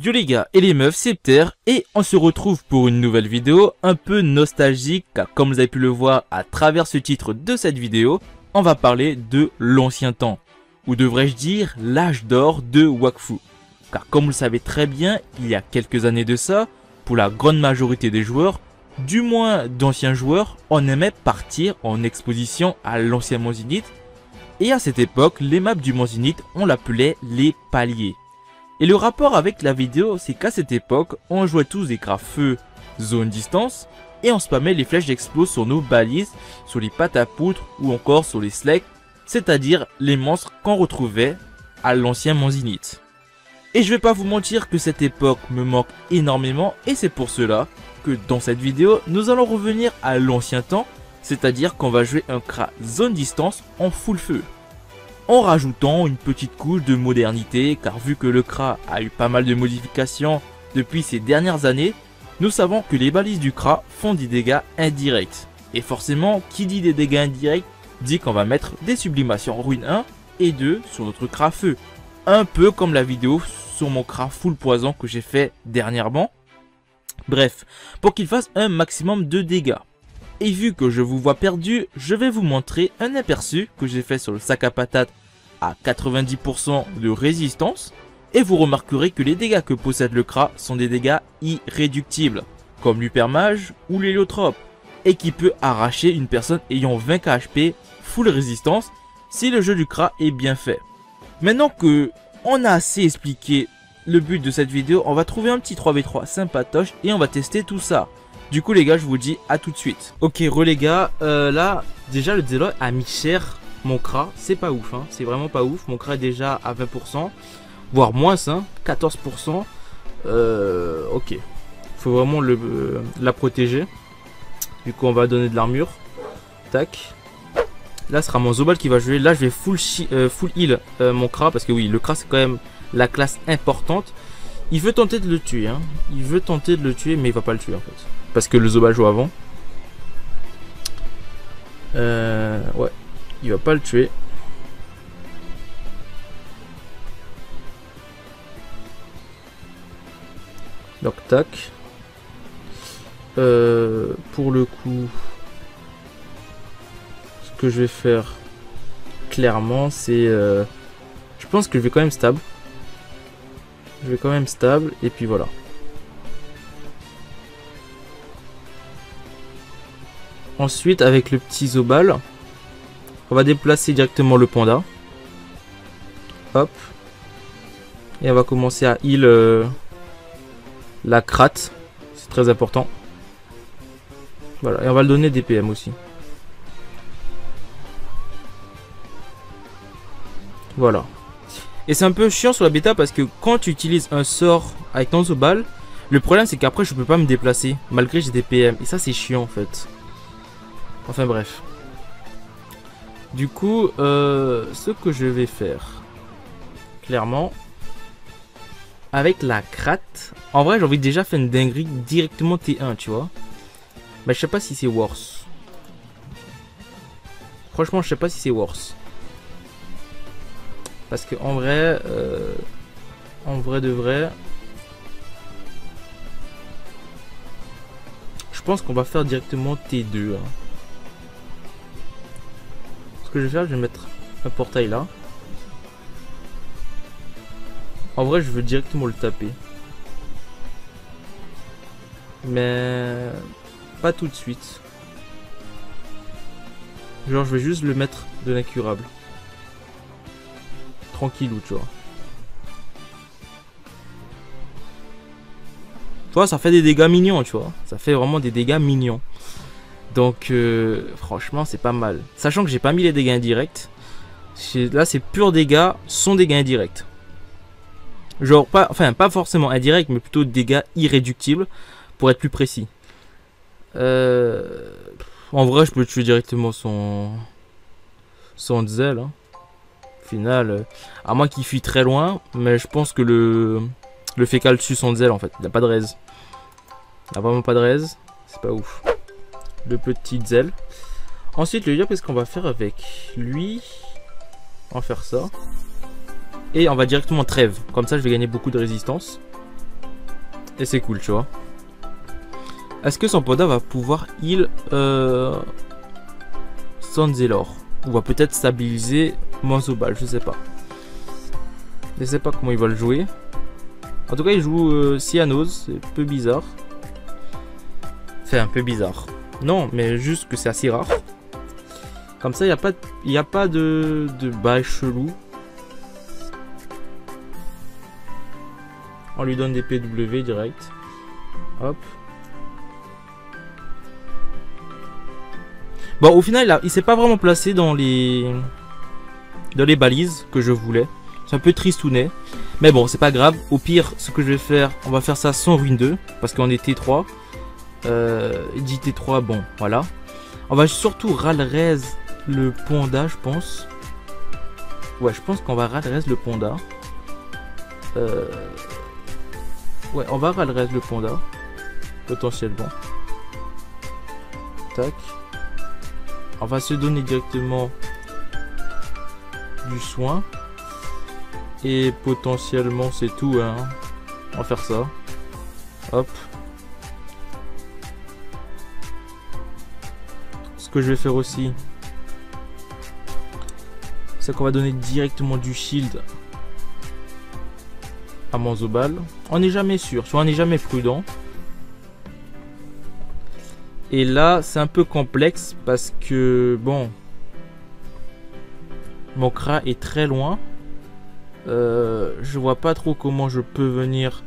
Yo les gars et les meufs, c'est Pter et on se retrouve pour une nouvelle vidéo un peu nostalgique car comme vous avez pu le voir à travers ce titre de cette vidéo, on va parler de l'ancien temps, ou devrais-je dire l'âge d'or de Wakfu. Car comme vous le savez très bien, il y a quelques années de ça, pour la grande majorité des joueurs, du moins d'anciens joueurs, on aimait partir en exposition à l'ancien Mont Zenith. Et à cette époque, les maps du Mont Zenith, on l'appelait les paliers. Et le rapport avec la vidéo, c'est qu'à cette époque, on jouait tous des feu, zone distance, et on spammait les flèches d'explos sur nos balises, sur les pâtes à poutre ou encore sur les slecks, c'est-à-dire les monstres qu'on retrouvait à l'ancien Mont Zenith. Et je vais pas vous mentir que cette époque me manque énormément, et c'est pour cela que dans cette vidéo, nous allons revenir à l'ancien temps, c'est-à-dire qu'on va jouer un Kra zone distance en full feu. En rajoutant une petite couche de modernité, car vu que le Kra a eu pas mal de modifications depuis ces dernières années, nous savons que les balises du Kra font des dégâts indirects. Et forcément, qui dit des dégâts indirects, dit qu'on va mettre des sublimations ruine 1 et 2 sur notre Kra feu. Un peu comme la vidéo sur mon Kra full poison que j'ai fait dernièrement. Bref, pour qu'il fasse un maximum de dégâts. Et vu que je vous vois perdu, je vais vous montrer un aperçu que j'ai fait sur le sac à patates à 90% de résistance. Et vous remarquerez que les dégâts que possède le Kra sont des dégâts irréductibles, comme l'hypermage ou l'héliotrope, et qui peut arracher une personne ayant 20 KHP full résistance si le jeu du Kra est bien fait. Maintenant que on a assez expliqué le but de cette vidéo, on va trouver un petit 3v3 sympatoche et on va tester tout ça. Du coup les gars, je vous dis à tout de suite. Ok les gars, là déjà le Deloy a mis cher mon Kra, c'est pas ouf hein, c'est vraiment pas ouf. Mon Kra est déjà à 20%, voire moins hein, 14%. Ok, faut vraiment la protéger. Du coup on va donner de l'armure. Tac. Là ce sera mon Zobal qui va jouer. Là je vais full heal mon Kra, parce que oui, le Kra c'est quand même la classe importante. Il veut tenter de le tuer hein. Il veut tenter de le tuer mais il va pas le tuer en fait, parce que le Zobal joue avant. Ouais, il va pas le tuer. Donc tac. Pour le coup, ce que je vais faire clairement, c'est je pense que je vais quand même stable. Je vais quand même stable et puis voilà. Ensuite, avec le petit Zobal, on va déplacer directement le panda. Hop. Et on va commencer à heal la Krat. C'est très important. Voilà. Et on va le donner des PM aussi. Voilà. Et c'est un peu chiant sur la bêta parce que quand tu utilises un sort avec ton Zobal, le problème c'est qu'après je peux pas me déplacer malgré j'ai des PM. Et ça c'est chiant en fait. Enfin bref. Du coup, ce que je vais faire, clairement, avec la Krat, en vrai j'ai envie de déjà faire une dinguerie directement T1, tu vois. Mais je sais pas si c'est worse. Franchement, je sais pas si c'est worse. Parce que en vrai de vrai, je pense qu'on va faire directement T2. Hein. Ce que je vais faire, je vais mettre un portail là. En vrai, je veux directement le taper. Mais pas tout de suite. Genre, je vais juste le mettre de l'incurable. Tranquillou, tu vois. Tu vois, ça fait des dégâts mignons, tu vois. Ça fait vraiment des dégâts mignons. Donc, franchement, c'est pas mal. Sachant que j'ai pas mis les dégâts indirects. Là, c'est pur dégâts, sont dégâts indirects. Genre, pas forcément indirects, mais plutôt dégâts irréductibles, pour être plus précis. En vrai, je peux le tuer directement son Zell. Hein. Au final, à moins qu'il fuit très loin, mais je pense que le fécal tue son Zell en fait. Il n'a pas de raise. Il n'a vraiment pas de raise. C'est pas ouf. Le petit Zell. Ensuite, le qu'est-ce qu'on va faire avec lui? On va faire ça. Et on va directement trêve. Comme ça, je vais gagner beaucoup de résistance. Et c'est cool, tu vois. Est-ce que son panda va pouvoir heal Sanzelor? Ou va peut-être stabiliser Manzobal, je sais pas. Je sais pas comment il va le jouer. En tout cas, il joue Cyanose, c'est un peu bizarre. C'est un peu bizarre. Non, mais juste que c'est assez rare. Comme ça, il n'y a pas de bail chelou. On lui donne des PW direct. Hop. Bon, au final, il s'est pas vraiment placé dans les balises que je voulais. C'est un peu tristounet. Mais bon, c'est pas grave. Au pire, ce que je vais faire, on va faire ça sans ruine 2. Parce qu'on est T3. Dit T3, bon, voilà. On va surtout ralrez le panda, je pense. Ouais, je pense qu'on va ralrez le panda. Ouais, on va ralrez le panda. Potentiellement. Tac. On va se donner directement du soin. Et potentiellement c'est tout, hein. On va faire ça. Hop. Ce que je vais faire aussi, c'est qu'on va donner directement du shield à Manzobal. On n'est jamais sûr, soit on n'est jamais prudent. Et là, c'est un peu complexe parce que, bon, mon Kra est très loin. Je vois pas trop comment je peux venir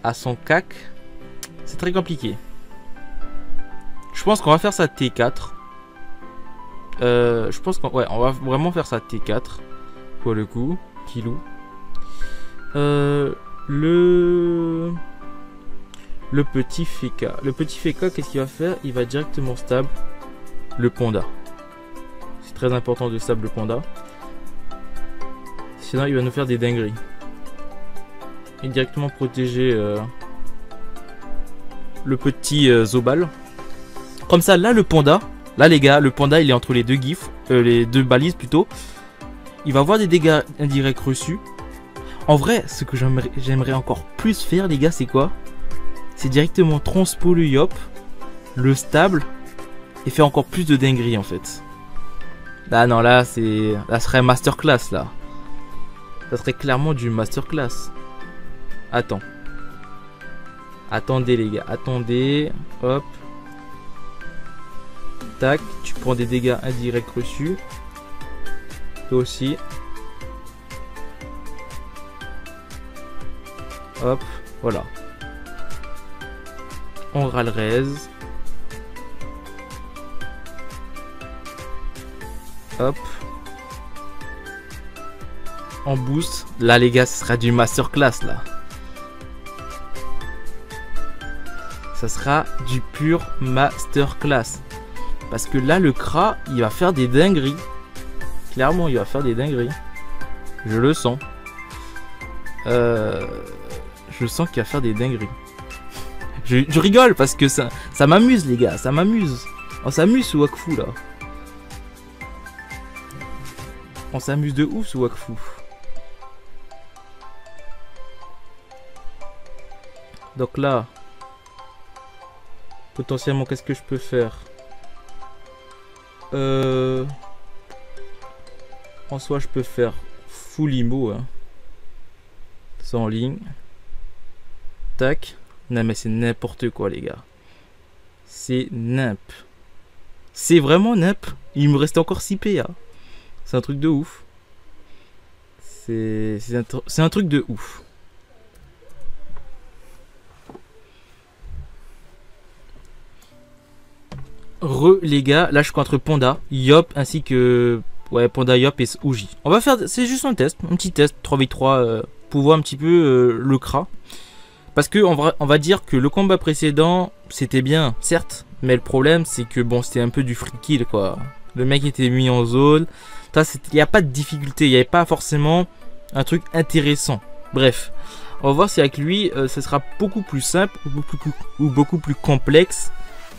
à son cac. C'est très compliqué. Je pense qu'on va faire ça T4. Je pense qu'on on va vraiment faire ça T4 pour le coup. Kilou. Le petit Feka. Le petit Feka, qu'est-ce qu'il va faire? Il va directement stable le panda. C'est très important de stable le panda. Sinon, il va nous faire des dingueries. Et directement protéger le petit Zobal. Comme ça, là, le panda. Là, les gars, le panda, il est entre les deux gifs. Les deux balises, plutôt. Il va avoir des dégâts indirects reçus. En vrai, ce que j'aimerais encore plus faire, les gars, c'est quoi? C'est directement transpo le Yop, le stable, et faire encore plus de dingueries, en fait. Là, non, là, là serait masterclass, là. Ça serait clairement du masterclass. Attends. Attendez, les gars. Attendez. Hop. Tac. Tu prends des dégâts indirects reçus. Toi aussi. Hop. Voilà. On ralrez. Hop. En boost. Là, les gars, ce sera du masterclass, là. Ça sera du pur masterclass. Parce que là, le Kra, il va faire des dingueries. Clairement, il va faire des dingueries. Je le sens. Je sens qu'il va faire des dingueries. Je rigole parce que ça m'amuse, les gars. Ça m'amuse. On s'amuse sous Wakfu, là. On s'amuse de ouf sous Wakfu. Donc là, potentiellement, qu'est-ce que je peux faire? En soi, je peux faire full IMO, hein. Sans ligne. Tac. Non, mais c'est n'importe quoi, les gars. C'est nimp. C'est vraiment nimp. Il me reste encore 6 PA. C'est un truc de ouf. C'est un truc de ouf. Les gars, là je suis contre Panda, Yop ainsi que Panda, Yop et Ouji. On va faire, c'est juste un test, un petit test 3v3 pour voir un petit peu le Kra. Parce que on va dire que le combat précédent c'était bien, certes, mais le problème c'est que bon, c'était un peu du free kill quoi. Le mec était mis en zone, il n'y a pas de difficulté, il n'y avait pas forcément un truc intéressant. Bref, on va voir si avec lui ce sera beaucoup plus simple ou beaucoup plus complexe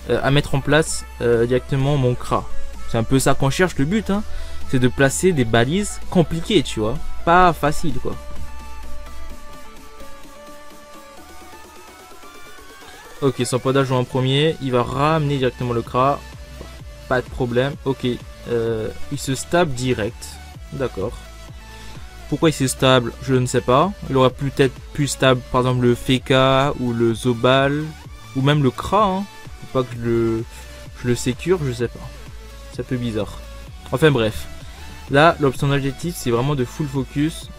à mettre en place directement mon Kra. C'est un peu ça qu'on cherche, le but, hein. C'est de placer des balises compliquées, tu vois. Pas facile, quoi. Ok, son panda joue en premier. Il va ramener directement le Kra. Pas de problème. Ok. Il se stable direct. D'accord. Pourquoi il se stable, je ne sais pas. Il aurait peut-être pu stable par exemple le Feka ou le Zobal. Ou même le Kra. Hein. Faut pas que je le sécure, je sais pas. C'est un peu bizarre. Enfin bref. Là, l'option objectif, c'est vraiment de full focus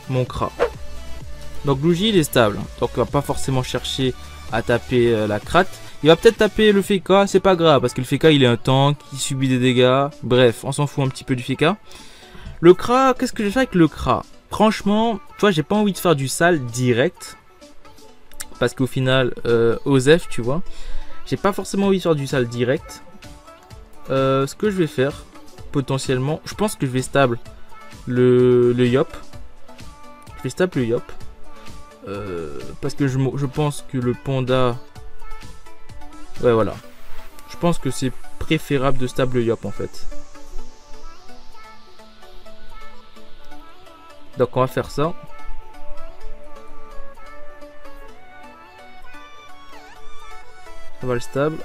mon Kra. Donc Luigi, il est stable. Donc il va pas forcément chercher à taper la Krat. Il va peut-être taper le Feka, c'est pas grave. Parce que le Feka, il est un tank, il subit des dégâts. Bref, on s'en fout un petit peu du Feka. Le Kra, qu'est-ce que je vais faire avec le Kra? Franchement, tu vois, j'ai pas envie de faire du sale direct. Parce qu'au final, Osef, tu vois, j'ai pas forcément envie de faire du sale direct. Ce que je vais faire, potentiellement, je pense que je vais stable le Yop. Je vais stable le Yop. Parce que je pense que le panda... Ouais, voilà. Je pense que c'est préférable de stable le Yop, en fait. Donc, on va faire ça. On va le stable.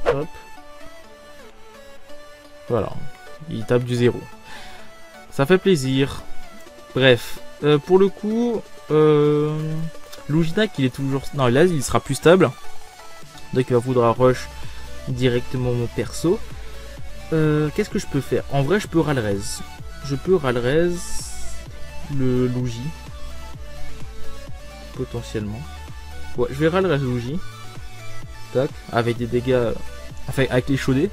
Hop. Voilà. Il tape du 0. Ça fait plaisir. Bref. Pour le coup... Luginak, il est toujours... Non, là, il sera plus stable. Donc, il va vouloir rush directement mon perso. Qu'est-ce que je peux faire? En vrai, je peux Ralrez. Je peux Ralrez le Luigi. Potentiellement. Ouais, je vais Ralrez Luigi. Tac. Avec des dégâts... Enfin, avec les chaudés.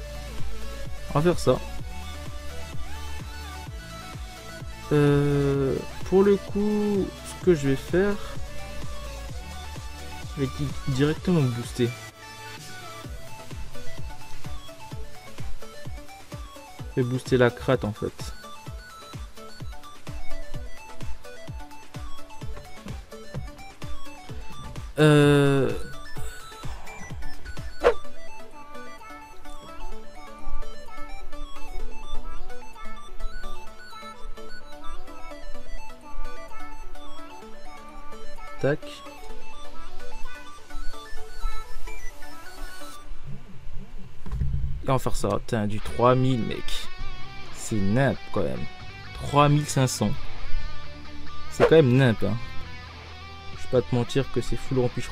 On va faire ça. Pour le coup, ce que je vais faire... Je vais directement me booster. Je vais booster la Krat en fait. Tac. Et on va faire ça. Putain, du 3000 mec. C'est nimp quand même. 3500. C'est quand même nimp hein. Je vais pas te mentir que c'est full rempiche.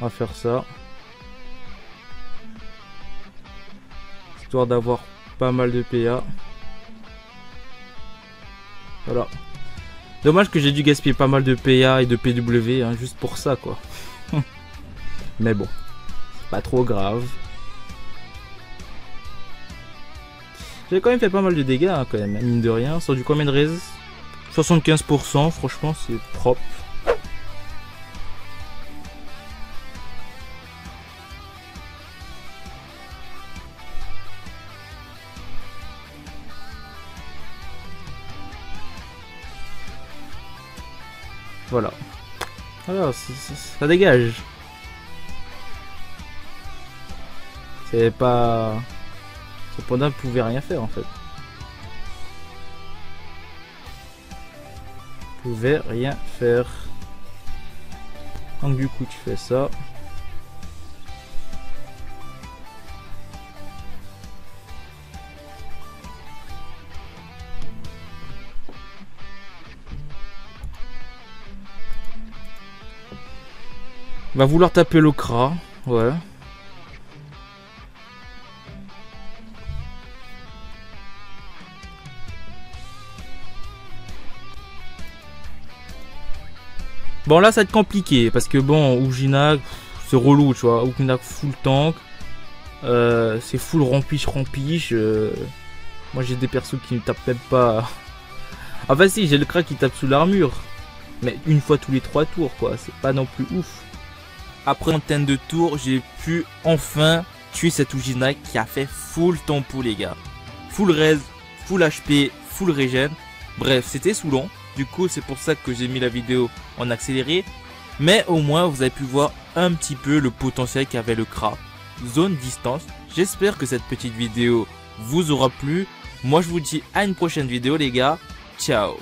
On va faire ça. Histoire d'avoir pas mal de PA. Voilà. Dommage que j'ai dû gaspiller pas mal de PA et de PW hein, juste pour ça quoi. Mais bon. Pas trop grave. J'ai quand même fait pas mal de dégâts hein, quand même. Mine de rien. Sur du combien de res? 75%. Franchement c'est propre. Voilà. Alors, ça dégage. C'est pas... Ce panda ne pouvait rien faire en fait. Pouvait rien faire. Donc du coup tu fais ça. Va vouloir taper le Kra, ouais. Bon là ça va être compliqué parce que bon Ujina c'est relou tu vois, Ujina full tank, c'est full rampiche. Moi j'ai des persos qui ne tapent même pas. Ah bah si j'ai le Kra qui tape sous l'armure, mais une fois tous les 3 tours quoi, c'est pas non plus ouf. Après une trentaine de tours, j'ai pu enfin tuer cet Ujina qui a fait full tempo les gars. full res, full HP, full regen. Bref, c'était saoulant. Du coup, c'est pour ça que j'ai mis la vidéo en accéléré. Mais au moins, vous avez pu voir un petit peu le potentiel qu'avait le Kra. Zone distance. J'espère que cette petite vidéo vous aura plu. Moi, je vous dis à une prochaine vidéo, les gars. Ciao.